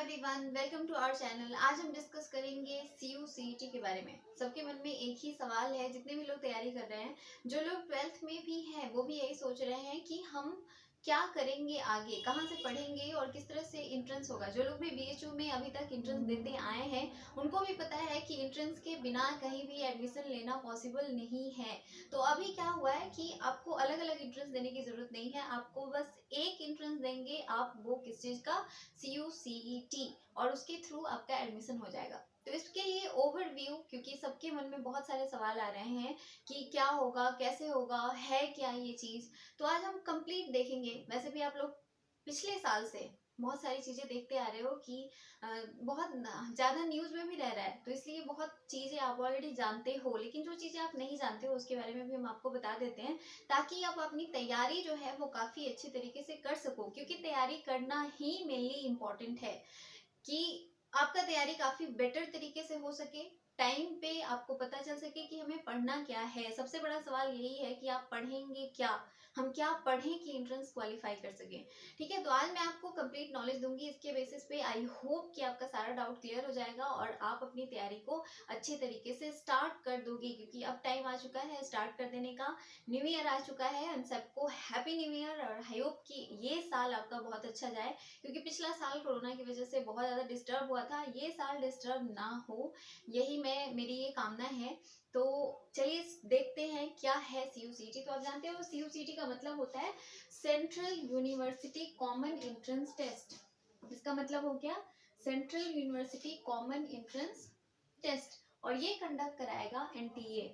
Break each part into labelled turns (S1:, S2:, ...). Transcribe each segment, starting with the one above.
S1: Everyone, welcome to our channel. आज हम discuss करेंगे CU/CET के बारे में। सबके मन में एक ही सवाल है, जितने भी लोग तैयारी कर रहे हैं, जो लोग 12th में भी हैं वो भी यही सोच रहे हैं कि हम क्या करेंगे आगे, कहाँ से पढ़ेंगे और किस तरह से इंट्रेंस होगा। जो लोग भी BHU में अभी तक इंट्रेंस देते आए हैं उनको भी पता है कि इंट्रेंस के बिना कहीं भी एडमिशन लेना पॉसिबल नहीं है। तो अभी क्या हुआ है कि आपको अलग अलग इंट्रेंस देने की जरूरत नहीं है, आपको बस एक इंट्रेंस देंगे। आप वो किस चीज का, CU/CET, और उसके थ्रू आपका एडमिशन हो जाएगा। तो इसके लिए ओवरव्यू, क्योंकि सबके मन में बहुत सारे सवाल आ रहे हैं कि क्या होगा, कैसे होगा, है क्या ये चीज, तो आज हम कंप्लीट देखेंगे। वैसे भी आप लोग पिछले साल से बहुत सारी चीजें देखते आ रहे हो कि बहुत ज्यादा न्यूज में भी रह रहा है, तो इसलिए बहुत चीजें आप ऑलरेडी जानते हो। लेकिन जो चीजें आप नहीं जानते हो उसके बारे में भी हम आपको बता देते हैं, ताकि आप अपनी तैयारी जो है वो काफी अच्छी तरीके से कर सको। क्योंकि तैयारी करना ही मेनली इम्पोर्टेंट है कि आपका तैयारी काफी बेटर तरीके से हो सके, टाइम पे आपको पता चल सके कि हमें पढ़ना क्या है। सबसे बड़ा सवाल यही है कि आप पढ़ेंगे क्या, हम क्या पढ़ें कि एंट्रेंस क्वालिफाई कर सकें। ठीक है, तो आज मैं आपको कंप्लीट नॉलेज दूंगी। इसके बेसिस पे आई होप कि आपका सारा डाउट क्लियर हो जाएगा और आप अपनी तैयारी को अच्छे तरीके से स्टार्ट कर दोगे, क्योंकि अब टाइम आ चुका है स्टार्ट कर देने का। न्यू ईयर आ चुका है, हम सबको हैप्पी न्यू ईयर। और आई होप कि ये साल आपका बहुत अच्छा जाए, क्योंकि पिछला साल कोरोना की वजह से बहुत ज़्यादा डिस्टर्ब हुआ था। ये साल डिस्टर्ब ना हो, यही मेरी ये कामना है। तो चलिए देखते हैं क्या है CU/CET। तो आप जानते हो CU/CET का मतलब होता है central university common entrance test. इसका मतलब हो गया central university common entrance test, और ये कंडक्ट कराएगा NTA।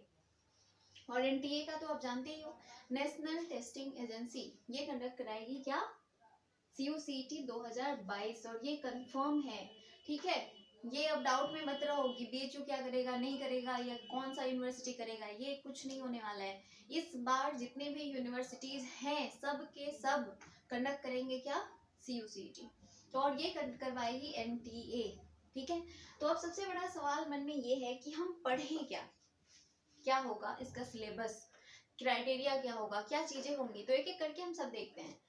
S1: और NTA का तो आप जानते ही हो, नेशनल टेस्टिंग एजेंसी, ये कंडक्ट कराएगी क्या, CU/CET 2022। और ये कंफर्म है, ठीक है। ये अब डाउट में मत रहो कि BHU क्या करेगा नहीं करेगा या कौन सा यूनिवर्सिटी करेगा, ये कुछ नहीं होने वाला है। इस बार जितने भी यूनिवर्सिटीज हैं सब के सब कंडक्ट करेंगे क्या, CU/CET। तो और ये करवाएगी NTA, ठीक है। तो अब सबसे बड़ा सवाल मन में ये है कि हम पढ़ें क्या, क्या होगा इसका सिलेबस, क्राइटेरिया क्या होगा, क्या चीजें होंगी। तो एक एक करके हम सब देखते हैं।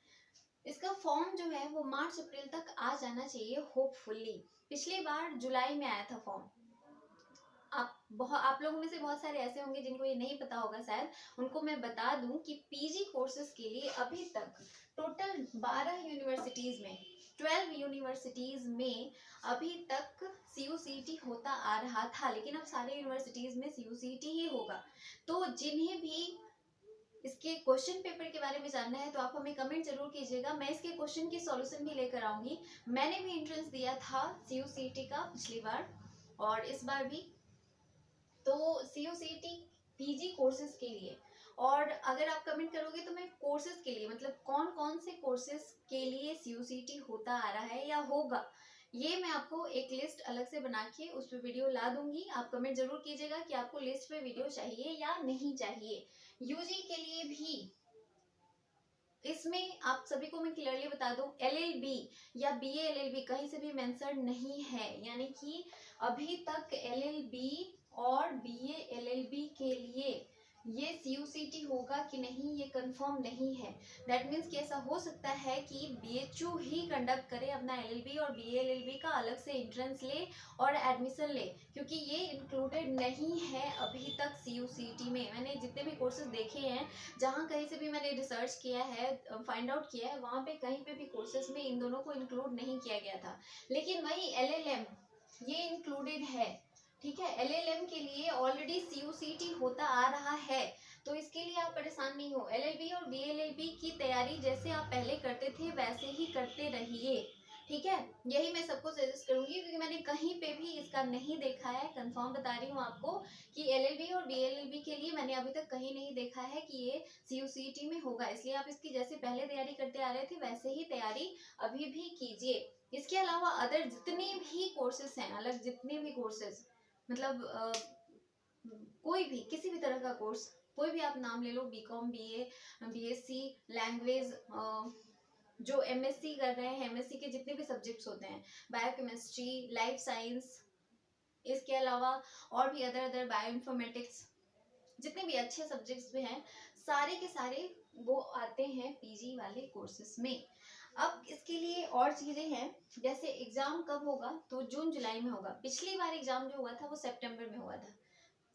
S1: इसका फॉर्म जो है वो मार्च अप्रैल तक आ जाना चाहिए होपफुली। पिछली बार जुलाई में आया था फॉर्म। आप लोगों में से बहुत सारे ऐसे होंगे जिनको ये नहीं पता होगा शायद, उनको मैं बता दूं कि PG कोर्सेज के लिए अभी तक टोटल 12 यूनिवर्सिटीज में, 12 यूनिवर्सिटीज में अभी तक CU/CET होता आ रहा था। लेकिन अब सारे यूनिवर्सिटीज में CU/CET ही होगा। तो जिन्हें भी इसके क्वेश्चन पेपर के बारे में जानना है तो आप हमें कमेंट जरूर कीजिएगा, मैं इसके क्वेश्चन की सॉल्यूशन भी लेकर आऊंगी। मैंने भी एंट्रेंस दिया था CU/CET का पिछली बार और इस बार भी। तो CU/CET PG कोर्सेज के लिए, और अगर आप कमेंट करोगे तो मैं कोर्सेज के लिए, मतलब कौन कौन से कोर्सेज के लिए CU/CET होता आ रहा है या होगा, ये मैं आपको एक लिस्ट अलग से बना के उस पर वीडियो ला दूंगी। आप कमेंट जरूर कीजिएगा कि आपको लिस्ट पे वीडियो चाहिए या नहीं चाहिए। UG के लिए भी इसमें आप सभी को मैं क्लियरली बता दूं, LLB या BA LLB कहीं से भी मेंशन नहीं है। यानी कि अभी तक LLB और BA LLB के लिए ये CU/CET होगा कि नहीं ये कंफर्म नहीं है। दैट मीन्स कि ऐसा हो सकता है कि BHU ही कंडक्ट करे अपना LLB और BA LLB का अलग से एंट्रेंस ले और एडमिशन ले, क्योंकि ये इंक्लूडेड नहीं है अभी तक CU/CET में। मैंने जितने भी कोर्सेज देखे हैं, जहाँ कहीं से भी मैंने रिसर्च किया है, फाइंड आउट किया है, वहाँ पे कहीं पे भी कोर्सेज में इन दोनों को इंक्लूड नहीं किया गया था। लेकिन वही LLM ये इंक्लूडेड है, ठीक है। LLM के लिए ऑलरेडी CU/CET होता आ रहा है, तो इसके लिए आप परेशान नहीं हो। LLB और BLLB की तैयारी जैसे आप पहले करते थे वैसे ही करते रहिए, ठीक है। यही मैं सबको सजेस्ट करूंगी, क्योंकि मैंने कहीं पे भी इसका नहीं देखा है। कंफर्म बता रही हूँ आपको कि LLB और BLLB के लिए मैंने अभी तक कहीं नहीं देखा है कि ये CU/CET में होगा। इसलिए आप इसकी जैसे पहले तैयारी करते आ रहे थे वैसे ही तैयारी अभी भी कीजिए। इसके अलावा अदर जितने भी कोर्सेज हैं, अलग जितने भी कोर्सेज, मतलब कोई भी किसी भी तरह का कोर्स, कोई भी आप नाम ले लो, BCom BA BSc लैंग्वेज, जो MSc कर रहे हैं, MSc के जितने भी सब्जेक्ट्स होते हैं, बायोकेमिस्ट्री, लाइफ साइंस, इसके अलावा और भी अदर बायो इन्फॉर्मेटिक्स, जितने भी अच्छे सब्जेक्ट्स भी हैं, सारे के सारे वो आते हैं पीजी वाले कोर्सेज में। अब इसके लिए और चीजें हैं, जैसे एग्जाम कब होगा, तो जून जुलाई में होगा। पिछली बार एग्जाम जो हुआ था वो सितंबर में हुआ था।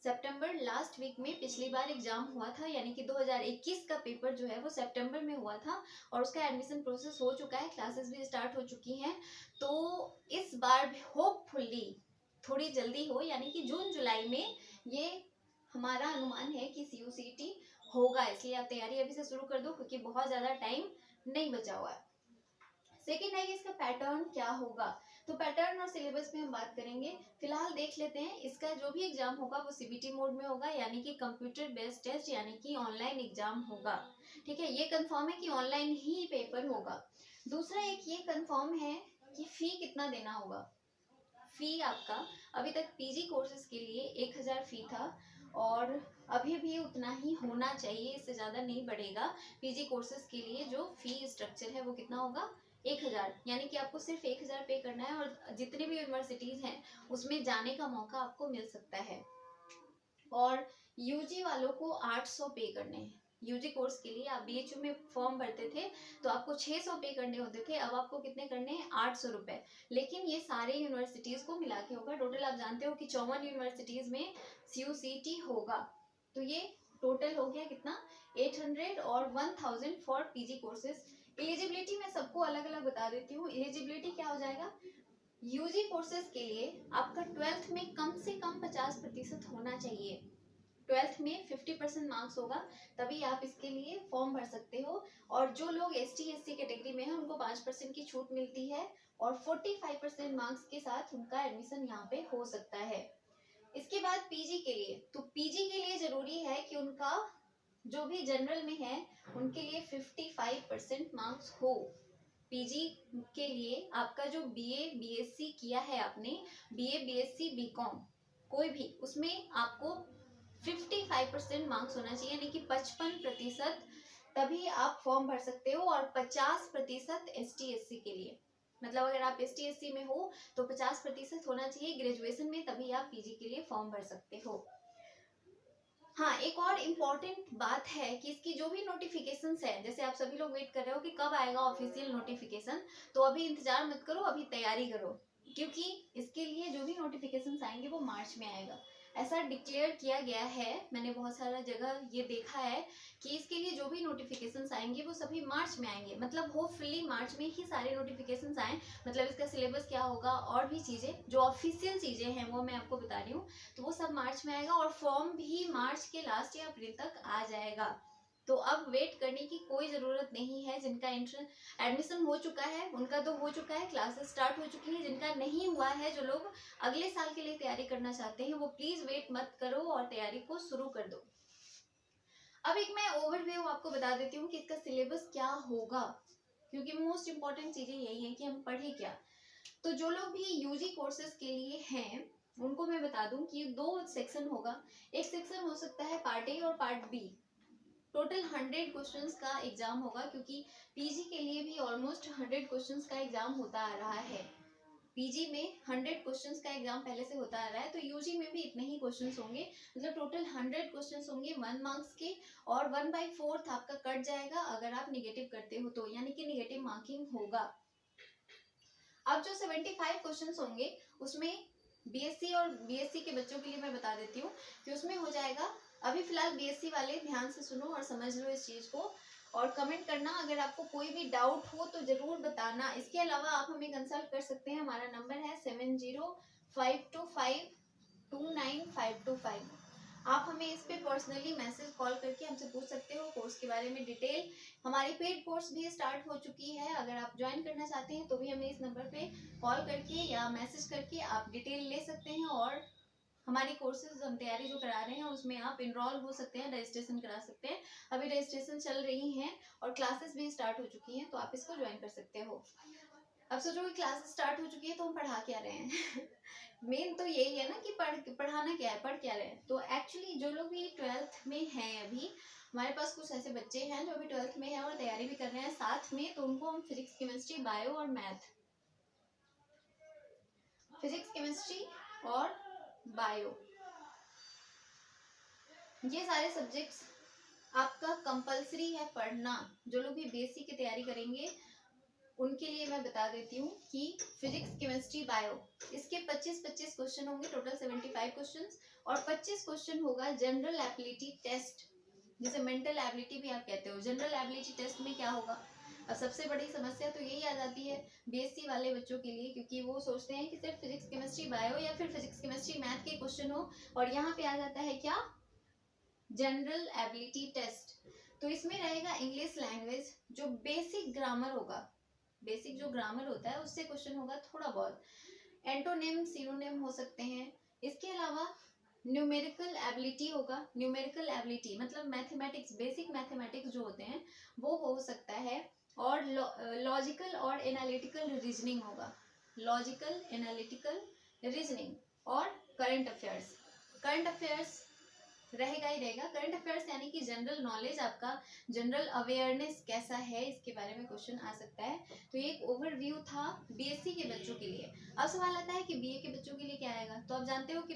S1: सितंबर लास्ट वीक में पिछली बार एग्जाम हुआ था, यानी कि 2021 का पेपर जो है वो सितंबर में हुआ था और उसका एडमिशन प्रोसेस हो चुका है, क्लासेस भी स्टार्ट हो चुकी हैं। तो इस बार भी होपफुली थोड़ी जल्दी हो, यानी कि जून जुलाई में ये हमारा अनुमान है कि सीयूसीटी होगा। इसलिए आप तैयारी अभी से शुरू कर दो, क्योंकि बहुत ज़्यादा टाइम नहीं बचा हुआ है। सेकेंड है कि इसका पैटर्न क्या होगा। तो पैटर्न और सिलेबस में हम बात करेंगे। फिलहाल देख लेते हैं, इसका जो भी एग्जाम होगा वो सीबीटी मोड में होगा, यानी कि कंप्यूटर बेस्ड टेस्ट, यानी कि ऑनलाइन एग्जाम होगा। ठीक है, ये कंफर्म है कि ऑनलाइन ही पेपर होगा। दूसरा एक ये कंफर्म है कि फी कितना देना होगा। फी आपका अभी तक पीजी कोर्सेज के लिए 1000 फी था और अभी भी उतना ही होना चाहिए, इससे ज़्यादा नहीं बढ़ेगा। पीजी कोर्सेज के लिए जो फी स्ट्रक्चर है वो कितना होगा, 1000, यानी कि आपको सिर्फ 1000 पे करना है और जितनी भी यूनिवर्सिटीज़ हैं उसमें जाने का मौका आपको मिल सकता है। और यूजी वालों को 800 पे करने हैं। यूजी कोर्स के लिए आप बीएचयू में फॉर्म भरते थे तो आपको 600 पे करने होते थे, अब आपको कितने करने हैं, 800 रुपए। लेकिन ये सारे यूनिवर्सिटीज को मिला के होगा। टोटल आप जानते हो कि 54 यूनिवर्सिटीज में सीयूसीटी होगा। तो ये टोटल हो गया कितना, 800 और 1000 फॉर पीजी कोर्सेज। एलिजिबिलिटी मैं सबको अलग अलग बता देती हूँ। एलिजिबिलिटी क्या हो जाएगा, यूजी कोर्सेज के लिए आपका 12th में कम से कम 50% होना चाहिए। 12th में 50% मार्क्स होगा, तभी आप इसके लिए फॉर्म भर सकते हो। और जो लोग ST/SC कैटेगरी में हैं उनको 5% की छूट मिलती है और 45% मार्क्स के साथ उनका एडमिशन यहाँ पे हो सकता है। इसके बाद पीजी के लिए, तो पीजी के लिए जरूरी है कि उनका जो भी जनरल में है उनके लिए 55% मार्क्स हो। पीजी के लिए आपका जो बीए बीएससी किया है आपने, बीए बीएससी बीकॉम कोई भी, उसमें आपको 55% मार्क्स होना चाहिए, यानी कि 55%, तभी आप फॉर्म भर सकते हो। और 50% ST/SC के लिए, मतलब अगर आप ST/SC में हो तो 50% होना चाहिए ग्रेजुएशन में, तभी आप पीजी के लिए फॉर्म भर सकते हो। हाँ, एक और इम्पॉर्टेंट बात है कि इसकी जो भी नोटिफिकेशंस है, जैसे आप सभी लोग वेट कर रहे हो कि कब आएगा ऑफिशियल नोटिफिकेशन, तो अभी इंतजार मत करो, अभी तैयारी करो, क्योंकि इसके लिए जो भी नोटिफिकेशंस आएंगे वो मार्च में आएगा, ऐसा डिक्लेयर किया गया है। मैंने बहुत सारा जगह ये देखा है कि इसके लिए जो भी नोटिफिकेशंस आएंगे वो सभी मार्च में आएंगे, मतलब होपफुली मार्च में ही सारे नोटिफिकेशंस आए। मतलब इसका सिलेबस क्या होगा और भी चीज़ें जो ऑफिशियल चीज़ें हैं वो मैं आपको बता रही हूँ, तो वो सब मार्च में आएगा और फॉर्म भी मार्च के लास्ट या अप्रैल तक आ जाएगा। तो अब वेट करने की कोई ज़रूरत नहीं है। जिनका एडमिशन हो चुका है उनका तो हो चुका है, क्लासेस स्टार्ट हो चुकी है। जिनका नहीं हुआ है, जो लोग अगले साल के लिए तैयारी करना चाहते हैं, वो प्लीज़ वेट मत करो और तैयारी को शुरू कर दो। अब एक मैं ओवरव्यू आपको बता देती हूँ कि इसका सिलेबस क्या होगा, क्योंकि मोस्ट इंपॉर्टेंट चीज़ें यही है कि हम पढ़े क्या। तो जो लोग भी यूजी कोर्सेज के लिए हैं उनको मैं बता दूं कि 2 सेक्शन होगा। एक सेक्शन हो सकता है पार्ट ए और पार्ट बी। टोटल 100 क्वेश्चंस का एग्जाम होगा, क्योंकि पीजी के लिए भी ऑलमोस्ट 100 क्वेश्चंस का एग्जाम होता आ रहा है। पीजी में 100 क्वेश्चंस का एग्जाम पहले से होता आ रहा है, तो यूजी में भी इतने ही क्वेश्चंस होंगे। मतलब टोटल 100 क्वेश्चंस होंगे 1 मार्क्स के, और 1/4 आपका कट जाएगा अगर आप निगेटिव करते हो तो, यानी कि निगेटिव मार्किंग होगा। अब जो 75 क्वेश्चंस होंगे उसमें बीएससी और बीएससी के बच्चों के लिए मैं बता देती हूँ कि उसमें हो जाएगा। अभी फिलहाल बीएससी वाले ध्यान से सुनो और समझ लो इस चीज़ को, और कमेंट करना अगर आपको कोई भी डाउट हो तो ज़रूर बताना। इसके अलावा आप हमें कंसल्ट कर सकते हैं, हमारा नंबर है 7052529525। आप हमें इस पे पर्सनली मैसेज कॉल करके हमसे पूछ सकते हो कोर्स के बारे में डिटेल। हमारी पेड कोर्स भी स्टार्ट हो चुकी है, अगर आप ज्वाइन करना चाहते हैं तो भी हमें इस नंबर पे कॉल करके या मैसेज करके आप डिटेल ले सकते हैं। और हमारी कोर्सेज हम तैयारी जो करा रहे हैं उसमें आप इनरोल हो सकते हैं, रजिस्ट्रेशन करा सकते हैं। अभी रजिस्ट्रेशन चल रही हैं और क्लासेस भी स्टार्ट हो चुकी हैं, तो आप इसको ज्वाइन कर सकते हो। अब सोचो कि क्लासेस स्टार्ट हो चुकी है तो हम पढ़ा क्या रहे हैं मेन तो यही है ना कि पढ़ाना क्या है, पढ़ क्या रहे हैं। तो एक्चुअली जो लोग भी 12th में हैं, अभी हमारे पास कुछ ऐसे बच्चे हैं जो अभी 12th में हैं और तैयारी भी कर रहे हैं साथ में, तो उनको हम फिजिक्स केमिस्ट्री बायो और मैथ, फिजिक्स केमिस्ट्री और बायो, ये सारे सब्जेक्ट्स आपका कंपलसरी है पढ़ना। जो लोग भी बीएससी की तैयारी करेंगे उनके लिए मैं बता देती हूँ कि फिजिक्स, केमिस्ट्री, बायो, इसके 25-25 क्वेश्चन होंगे, टोटल 75 क्वेश्चंस, और 25 क्वेश्चन होगा जनरल एबिलिटी टेस्ट, जिसे मेंटल एबिलिटी भी आप कहते हो। जनरल एबिलिटी टेस्ट में क्या होगा? अब सबसे बड़ी समस्या तो यही आ जाती है बीएससी वाले बच्चों के लिए, क्योंकि वो सोचते हैं कि सिर्फ फिजिक्स, केमिस्ट्री, बायो या फिर फिजिक्स, केमिस्ट्री, मैथ के क्वेश्चन हो, और यहाँ पे आ जाता है क्या? General ability test. तो इसमें रहेगा इंग्लिश लैंग्वेज, जो बेसिक ग्रामर होगा, बेसिक जो ग्रामर होता है उससे क्वेश्चन होगा थोड़ा बहुत, एंटोनिम, सिनोनिम हो सकते हैं। इसके अलावा न्यूमेरिकल एबिलिटी होगा। न्यूमेरिकल एबिलिटी मतलब मैथमेटिक्स, बेसिक मैथमेटिक्स जो होते हैं वो हो सकता है, और लॉजिकल और एनालिटिकल रीजनिंग होगा। लॉजिकल, एनालिटिकल रीजनिंग, और करंट अफेयर्स। करंट अफेयर्स रहेगा ही रहेगा। करंट अफेयर्स यानी कि जनरल नॉलेज, आपका जनरल अवेयरनेस कैसा है इसके बारे में क्वेश्चन आ सकता है। तो ये एक ओवरव्यू था बीएससी के बच्चों के लिए। अब सवाल आता है कि बीए के बच्चों के लिए क्या आएगा। तो आप जानते हो कि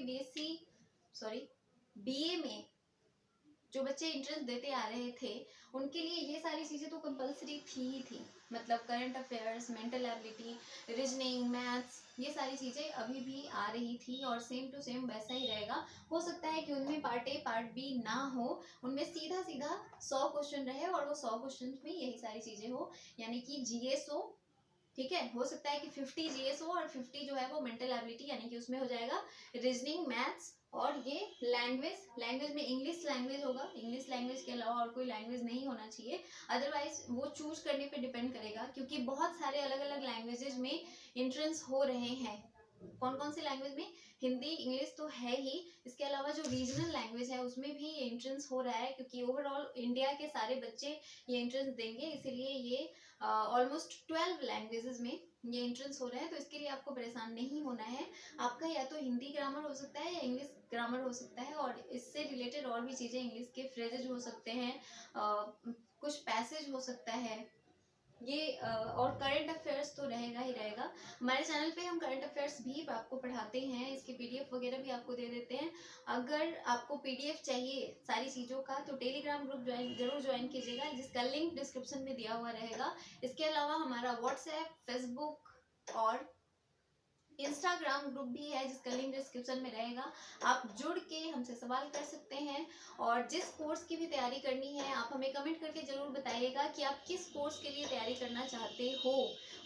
S1: बीए में जो बच्चे एंट्रेंस देते आ रहे थे उनके लिए ये सारी चीज़ें तो कंपलसरी थी ही थी, मतलब current affairs, mental ability, reasoning, maths, ये सारी चीज़ें अभी भी आ रही थी, और सेम टू सेम वैसा ही रहेगा। हो सकता है कि उनमें पार्ट ए पार्ट बी ना हो, उनमें सीधा सीधा 100 क्वेश्चन रहे, और वो 100 क्वेश्चन में यही सारी चीज़ें हो, यानी कि जीएस हो। ठीक है, हो सकता है कि 50 जीएस हो और 50 जो है वो मेंटल एबिलिटी, यानी कि उसमें हो जाएगा रीजनिंग, मैथ्स, और ये लैंग्वेज। लैंग्वेज में इंग्लिश लैंग्वेज होगा, इंग्लिश लैंग्वेज के अलावा और कोई लैंग्वेज नहीं होना चाहिए, अदरवाइज वो चूज करने पे डिपेंड करेगा, क्योंकि बहुत सारे अलग अलग लैंग्वेजेस में एंट्रेंस हो रहे हैं। कौन कौन सी लैंग्वेज में? हिंदी, इंग्लिश तो है ही, इसके अलावा जो रीजनल लैंग्वेज है उसमें भी एंट्रेंस हो रहा है, क्योंकि ओवरऑल इंडिया के सारे बच्चे ये एंट्रेंस देंगे, इसीलिए ये ऑलमोस्ट 12 लैंग्वेजेस में ये एंट्रेंस हो रहा है। तो इसके लिए आपको परेशान नहीं होना है। आपका या तो हिंदी ग्रामर हो सकता है या इंग्लिश ग्रामर हो सकता है, और इससे रिलेटेड और भी चीज़ें, इंग्लिश के फ्रेजेज हो सकते हैं, कुछ पैसेज हो सकता है ये, और करंट अफेयर्स तो रहेगा ही रहेगा। हमारे चैनल पे हम करंट अफेयर्स भी आपको पढ़ाते हैं, इसके पीडीएफ वगैरह भी आपको दे देते हैं। अगर आपको पीडीएफ चाहिए सारी चीज़ों का तो टेलीग्राम ग्रुप जरूर ज्वाइन कीजिएगा, जिसका लिंक डिस्क्रिप्शन में दिया हुआ रहेगा। इसके अलावा हमारा व्हाट्सएप, फेसबुक और इंस्टाग्राम ग्रुप भी है, जिसका लिंक डिस्क्रिप्शन में रहेगा। आप जुड़ के हमसे सवाल कर सकते हैं, और जिस कोर्स की भी तैयारी करनी है आप हमें कमेंट करके ज़रूर बताइएगा कि आप किस कोर्स के लिए तैयारी करना चाहते हो।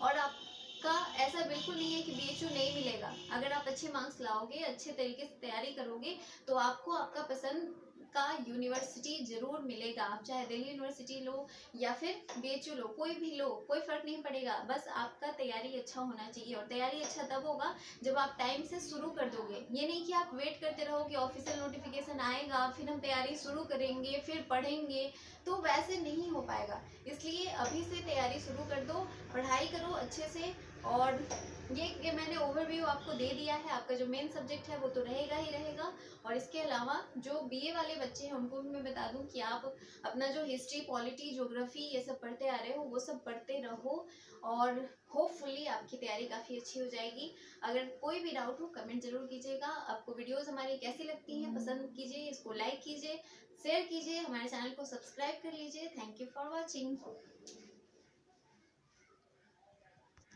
S1: और आपका ऐसा बिल्कुल नहीं है कि बीएचयू नहीं मिलेगा। अगर आप अच्छे मार्क्स लाओगे, अच्छे तरीके से तैयारी करोगे, तो आपको आपका पसंद का यूनिवर्सिटी जरूर मिलेगा। आप चाहे दिल्ली यूनिवर्सिटी लो या फिर बीएचयू लो, कोई भी लो, कोई फर्क नहीं पड़ेगा, बस आपका तैयारी अच्छा होना चाहिए। और तैयारी अच्छा तब होगा जब आप टाइम से शुरू कर दोगे। ये नहीं कि आप वेट करते रहो कि ऑफिशियल नोटिफिकेशन आएगा फिर हम तैयारी शुरू करेंगे फिर पढ़ेंगे, तो वैसे नहीं हो पाएगा। इसलिए अभी से तैयारी शुरू कर दो, पढ़ाई करो अच्छे से। और ये मैंने ओवरव्यू आपको दे दिया है। आपका जो मेन सब्जेक्ट है वो तो रहेगा ही रहेगा, और इसके अलावा जो बीए वाले बच्चे हैं उनको भी मैं बता दूं कि आप अपना जो हिस्ट्री, पॉलिटी, ज्योग्राफी ये सब पढ़ते आ रहे हो वो सब पढ़ते रहो, और होपफुली आपकी तैयारी काफ़ी अच्छी हो जाएगी। अगर कोई भी डाउट हो कमेंट जरूर कीजिएगा। आपको वीडियोस हमारी कैसी लगती हैं पसंद कीजिए, इसको लाइक कीजिए, शेयर कीजिए, हमारे चैनल को सब्सक्राइब कर लीजिए। Thank you for watching.